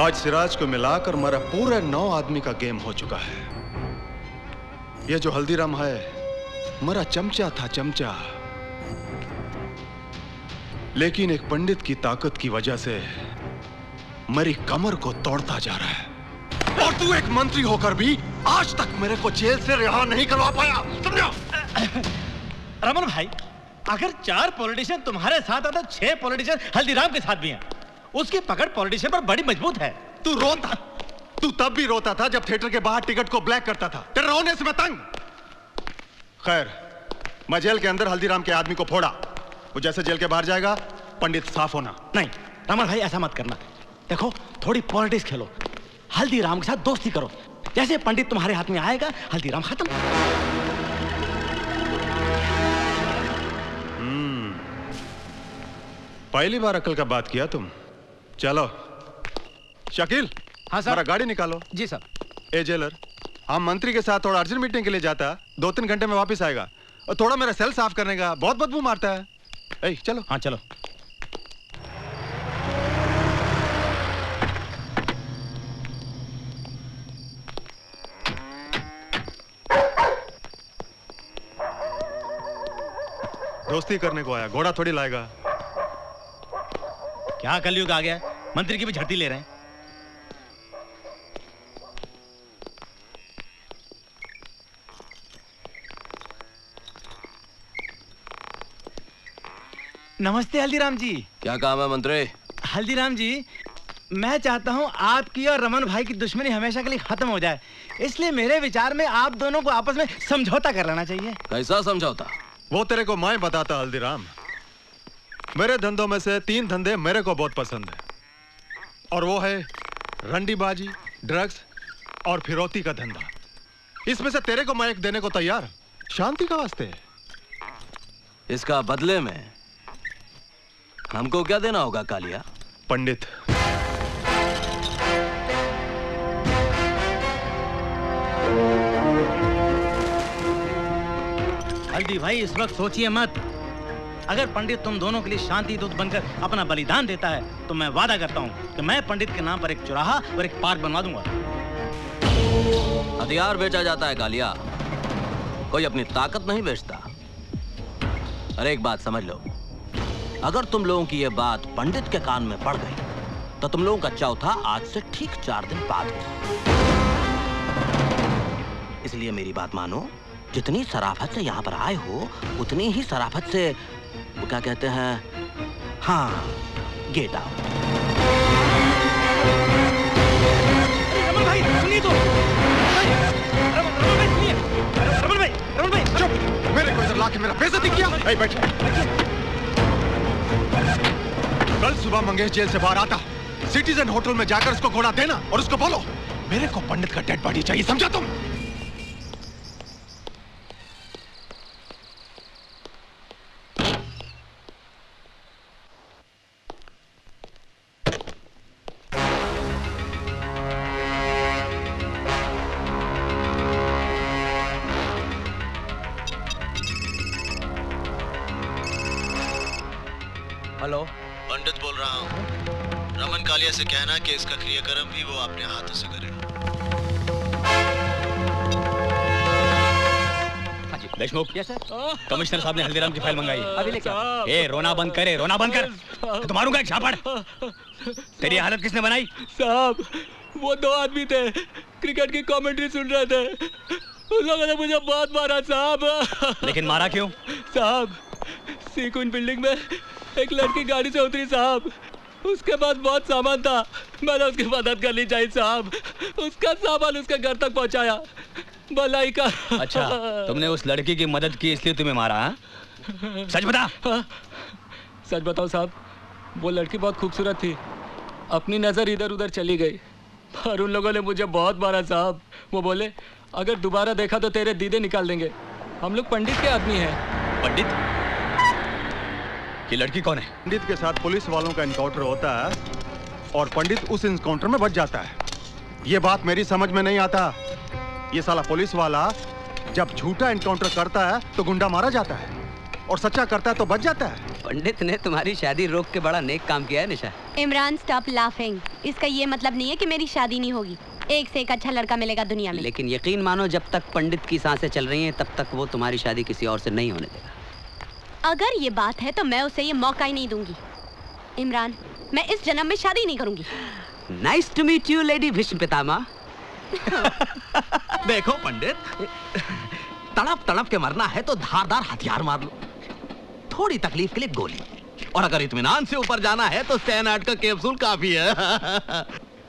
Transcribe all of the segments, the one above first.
आज सिराज को मिलाकर मेरा पूरे 9 आदमी का गेम हो चुका है। ये जो हल्दीराम है मेरा चमचा था, चमचा। लेकिन एक पंडित की ताकत की वजह से मेरी कमर को तोड़ता जा रहा है। और तू एक मंत्री होकर भी आज तक मेरे को जेल से रिहा नहीं करवा पाया, समझो? रमन भाई, अगर 4 पॉलिटिशियन तुम्हारे साथ है तो 6 पॉलिटिशियन हल्दीराम के साथ भी हैं। उसकी पकड़ पॉलिटिशियन पर बड़ी मजबूत है। तू तब भी रोता था जब थिएटर के बाहर टिकट को ब्लैक करता था। तेरे रोने से मैं तंग। खैर, मैं जेल के अंदर हल्दीराम के आदमी को फोड़ा। वो जैसे जेल के बाहर जाएगा, पंडित साफ होना। नहीं रमन भाई, ऐसा मत करना। देखो, थोड़ी पॉलिटिक्स खेलो, हल्दीराम के साथ दोस्ती करो। जैसे पंडित तुम्हारे हाथ में आएगा, हल्दीराम खत्म। पहली बार अकल का बात किया तुम। चलो शकील, हाँ सर। मेरा गाड़ी निकालो। जी सर। ए जेलर, हम मंत्री के साथ थोड़ा अर्जेंट मीटिंग के लिए जाता, 2-3 घंटे में वापस आएगा। और थोड़ा मेरा सेल साफ करने का, बहुत बदबू मारता है। ए, चलो। हाँ चलो। दोस्ती करने को आया, घोड़ा थोड़ी लाएगा। क्या कलयुग आ गया है, मंत्री की भी झड़ती ले रहे हैं। नमस्ते हल्दीराम जी। क्या काम है मंत्री? हल्दीराम जी, मैं चाहता हूं आपकी और रमन भाई की दुश्मनी हमेशा के लिए खत्म हो जाए। इसलिए मेरे विचार में आप दोनों को आपस में समझौता कर लेना चाहिए। कैसा समझौता? वो तेरे को मैं बताता हल्दीराम। मेरे धंधों में से 3 धंधे मेरे को बहुत पसंद है, और वो है रंडीबाजी, ड्रग्स और फिरौती का धंधा। इसमें से तेरे को मैं एक देने को तैयार, शांति का वास्ते। इसका बदले में हमको क्या देना होगा कालिया? पंडित। हल्दी भाई, इस वक्त सोचिए मत। अगर पंडित तुम दोनों के लिए शांति दूत बनकर अपना बलिदान देता है तो मैं वादा करता हूं कि मैं पंडित के नाम पर एक चौराहा और एक पार्क बनवा दूंगा। हथियार बेचा जाता है कालिया, कोई अपनी ताकत नहीं बेचता। अरे एक बात समझ लो, अगर तुम लोगों की ये बात पंडित के कान में पड़ गई तो तुम लोगों का चौथा आज से ठीक 4 दिन बाद होगा। इसलिए मेरी बात मानो, जितनी शराफत से यहाँ पर आए हो उतनी ही शराफत से, वो क्या कहते हैं, हाँ, गेट आउट। रमन भाई सुनिए तो। रमन भाई चुप। मेरे को इधर लाके मेरा बेइज्जती किया। ए, बैठ। कल सुबह मंगेश जेल से बाहर आता, सिटीजन होटल में जाकर उसको घोड़ा देना और उसको बोलो मेरे को पंडित का डेड बॉडी चाहिए, समझा तुम? हेलो, पंडित बोल रहा हूँ। रमन कालिया से कहना कि इसका क्रियाक्रम भी वो अपने हाथों से करे। देशमुख। Yes sir. कमिश्नर साहब ने हल्दीराम की फाइल मंगाई है। अभी लेके आओ। ए, रोना बंद करे, रोना बंद कर। तो मारूंगा एक झापड़। तेरी हालत किसने बनाई? साहब, वो 2 आदमी थे, क्रिकेट की कमेंट्री सुन रहे थे। उन लोगों ने मुझे बहुत मारा साहब। लेकिन मारा क्यों? साहब, सीकुन बिल्डिंग में एक लड़की गाड़ी से उतरी साहब, उसके पास बहुत सामान था, मैंने उसकी मदद करनी चाहिए साहब। उसका सामान उसके घर तक पहुंचाया, भलाई का। अच्छा, तुमने उस लड़की की मदद की इसलिए तुम्हें मारा? हाँ? सच बता। हाँ, सच बताओ साहब, वो लड़की बहुत खूबसूरत थी, अपनी नज़र इधर उधर चली गई और उन लोगों ने मुझे बहुत मारा साहब। वो बोले अगर दोबारा देखा तो तेरे दीदे निकाल देंगे। हम लोग पंडित के आदमी हैं। पंडित? ये लड़की कौन है? पंडित के साथ पुलिस वालों का एनकाउंटर होता है और पंडित उस एनकाउंटर में बच जाता है। ये बात मेरी समझ में नहीं आता। ये साला पुलिस वाला जब झूठा एनकाउंटर करता है तो गुंडा मारा जाता है और सच्चा करता है तो बच जाता है। पंडित ने तुम्हारी शादी रोक के बड़ा नेक काम किया है निशा। Imran stop laughing. इसका ये मतलब नहीं है कि मेरी शादी नहीं होगी। एक से एक अच्छा लड़का मिलेगा दुनिया में। लेकिन यकीन मानो जब तक पंडित की सांसें चल रही हैं तब तक वो तुम्हारी शादी किसी और से नहीं होने देगा। अगर ये बात है तो मैं उसे ये मौका ही नहीं दूंगी। इमरान, मैं इस जन्म में शादी नहीं करूंगी। Nice to meet you lady Bhishma Pitamah. देखो पंडित, तड़प तड़प के मरना है तो धारदार हथियार मार लो, थोड़ी तकलीफ के लिए गोली, और अगर इत्मीनान से ऊपर जाना है तो सैनाट का कैप्सूल काफी है।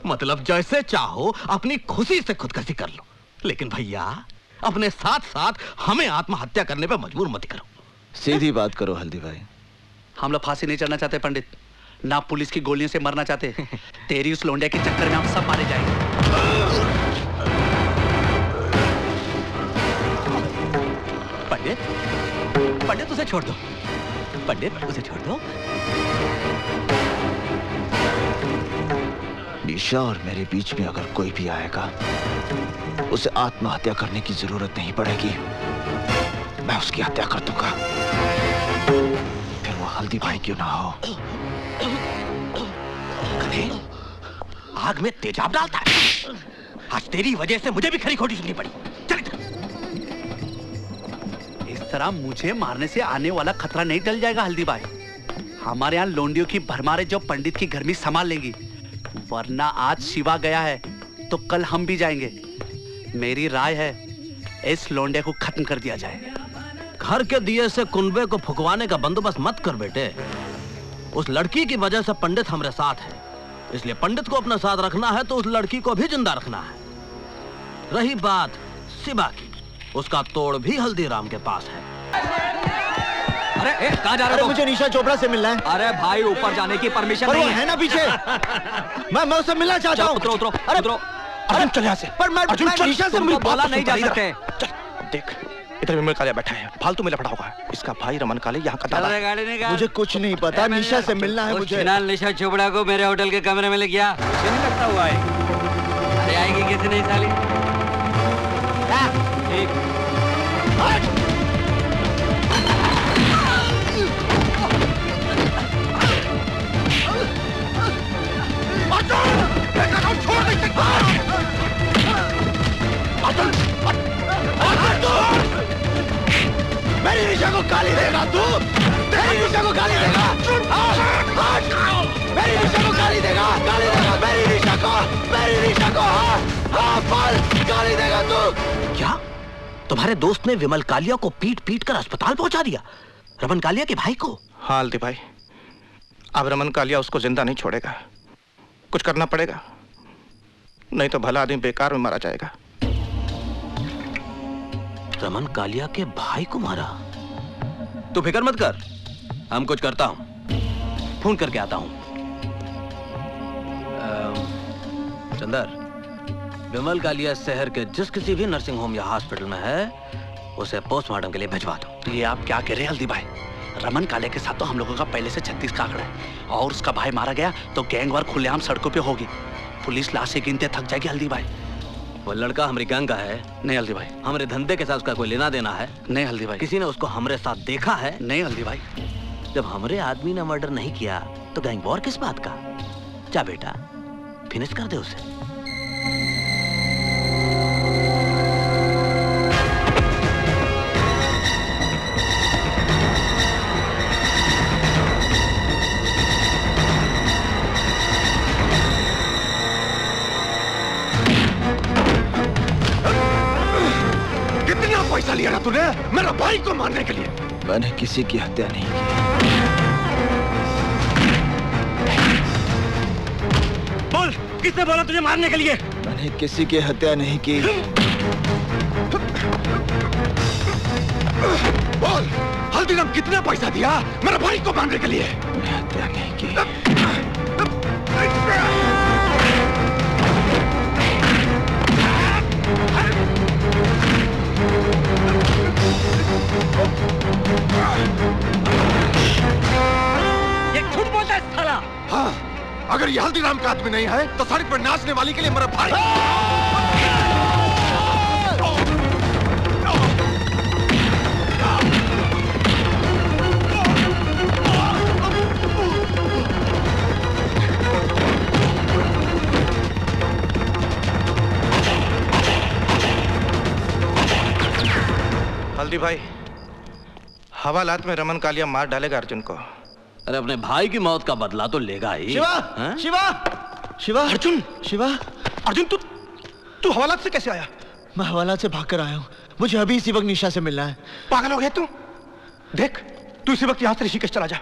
मतलब जैसे चाहो अपनी खुशी से खुदकुशी कर लो, लेकिन भैया अपने साथ साथ हमें आत्महत्या करने पे मजबूर मत करो। सीधी बात करो हल्दी भाई। हम लोग फांसी नहीं चढ़ना चाहते पंडित, ना पुलिस की गोलियों से मरना चाहते। तेरी उस लोंडिया के चक्कर में हम सब मारे जाएंगे। पंडित, पंडित उसे छोड़ दो, पंडित उसे छोड़ दो। निशा और मेरे बीच में अगर कोई भी आएगा उसे आत्महत्या करने की जरूरत नहीं पड़ेगी, मैं उसकी हत्या कर दूंगा, फिर वो हल्दी भाई क्यों ना हो। कहीं आग में तेजाब डालता है। आज तेरी वजह से मुझे भी खरी खोटी सुननी पड़ी। चल इस तरह मुझे मारने से आने वाला खतरा नहीं टल जाएगा हल्दी भाई। हमारे यहाँ लोंडियों की भरमारे जो पंडित की गर्मी संभाल लेंगी, वरना आज शिवा गया है तो कल हम भी जाएंगे। मेरी राय है इस लोंडे को खत्म कर दिया जाए। घर के दिए से कुनबे को फुकवाने का बंदोबस्त मत कर बेटे। उस लड़की की वजह से पंडित हमारे साथ है, इसलिए पंडित को अपना साथ रखना है तो उस लड़की को भी जिंदा रखना है। रही बात शिवा की, उसका तोड़ भी हल्दीराम के पास है। अरे कहाँ जा रहे हो? मुझे निशा चोपड़ा से मिलना है। अरे भाई ऊपर जाने की परमिशन पर नहीं वो है ना पीछे। मैं उससे मिलना चाहता हूँ। उतरो उतरो अरे उतरो। अर्जुन चल यहाँ से। पर मैं निशा से मिल बोला नहीं जा सकते। देख इधर विमल कालिया बैठा है, फालतू में लफड़ा होगा। इसका भाई रमन काले यहाँ का दादा है। मुझे कुछ नहीं पता, निशा से मिलना है मुझे। निशा चोपड़ा को मेरे होटल के कमरे में ले गया। मुझे नहीं लगता हुआ है। अरे आएगी कैसे नहीं साली? ठीक। मेरी निशा को गाली देगा तू? तेरी निशा को गाली देगा? मेरी निशा को गाली देगा? गाली देगा मेरी निशा को? मेरी निशा को गाली देगा तू? क्या तुम्हारे दोस्त ने विमल कालिया को पीट पीट कर अस्पताल पहुंचा दिया? रमन कालिया के भाई को? हाँ हल्दी भाई, अब रमन कालिया उसको जिंदा नहीं छोड़ेगा। कुछ करना पड़ेगा, नहीं तो भला आदमी बेकार में मारा जाएगा। रमन कालिया के भाई को मारा? तू फिक्र मत कर, हम कुछ करता हूं, फोन करके आता हूं। चंदर, विमल कालिया शहर के जिस किसी भी नर्सिंग होम या हॉस्पिटल में है उसे पोस्टमार्टम के लिए भिजवा दो। ये आप क्या कह रहे हैं हल्दी भाई? रमन काले के साथ तो हम लोगों का पहले से 36 का आंकड़ा है, और उसका भाई मारा गया तो गैंगवार खुलेआम सड़कों पे होगी। पुलिस लाशें गिनते थक जाएगी हल्दी भाई। वो लड़का हमारी गैंग का है? नहीं हल्दी भाई। हमारे धंधे के साथ उसका कोई लेना देना है? नहीं हल्दी भाई। किसी ने उसको हमारे साथ देखा है? नहीं हल्दी भाई। जब हमारे आदमी ने मर्डर नहीं किया तो गैंग वॉर किस बात का? जा बेटा, फिनिश कर दे उसे। पैसा लिया ना तूने मेरा भाई को मारने के लिए? मैंने किसी की हत्या नहीं की। बोल, किसने बोला तुझे मारने के लिए? मैंने किसी की हत्या नहीं की। बोल, हल्दीराम कितना पैसा दिया मेरा भाई को मारने के लिए? मैंने हत्या नहीं की। ये झूठ बोलता है साला। हाँ, अगर ये हल्दीराम का आदमी नहीं है तो सड़क पर नाचने वाली के लिए मेरा भाई। हल्दी भाई, हवालात में रमन कालिया मार डालेगा अर्जुन को। अरे अपने भाई की मौत का बदला तो लेगा ही। शिवा, हैं? शिवा, शिवा, अर्जुन, शिवा, अर्जुन तू हवालात से कैसे आया? मैं हवालात से भाग कर आया हूँ। मुझे अभी इसी वक्त निशा से मिलना है। पागल हो गया तू? देख, तू इसी वक्त यहाँ से ऋषिकेश चला जा,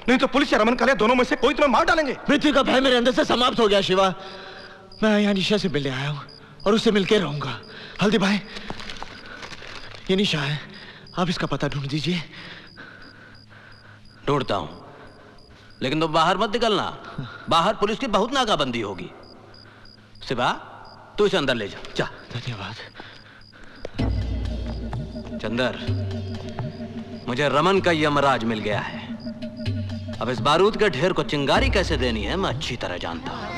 नहीं तो पुलिस या रमन कालिया दोनों में से कोई तुम्हें मार डालेंगे। मृत्यु का भय मेरे अंदर से समाप्त हो गया शिवा। मैं यहाँ निशा से मिलने आया हूँ और उससे मिलकर रहूंगा। हल्दी भाई, ये निशा है, आप इसका पता ढूंढ दीजिए। ढूंढता हूं, लेकिन तुम बाहर मत निकलना। बाहर पुलिस की बहुत नाकाबंदी होगी। सिवा, तू इसे अंदर ले जा। धन्यवाद। चंदर, मुझे रमन का यमराज मिल गया है। अब इस बारूद के ढेर को चिंगारी कैसे देनी है मैं अच्छी तरह जानता हूं।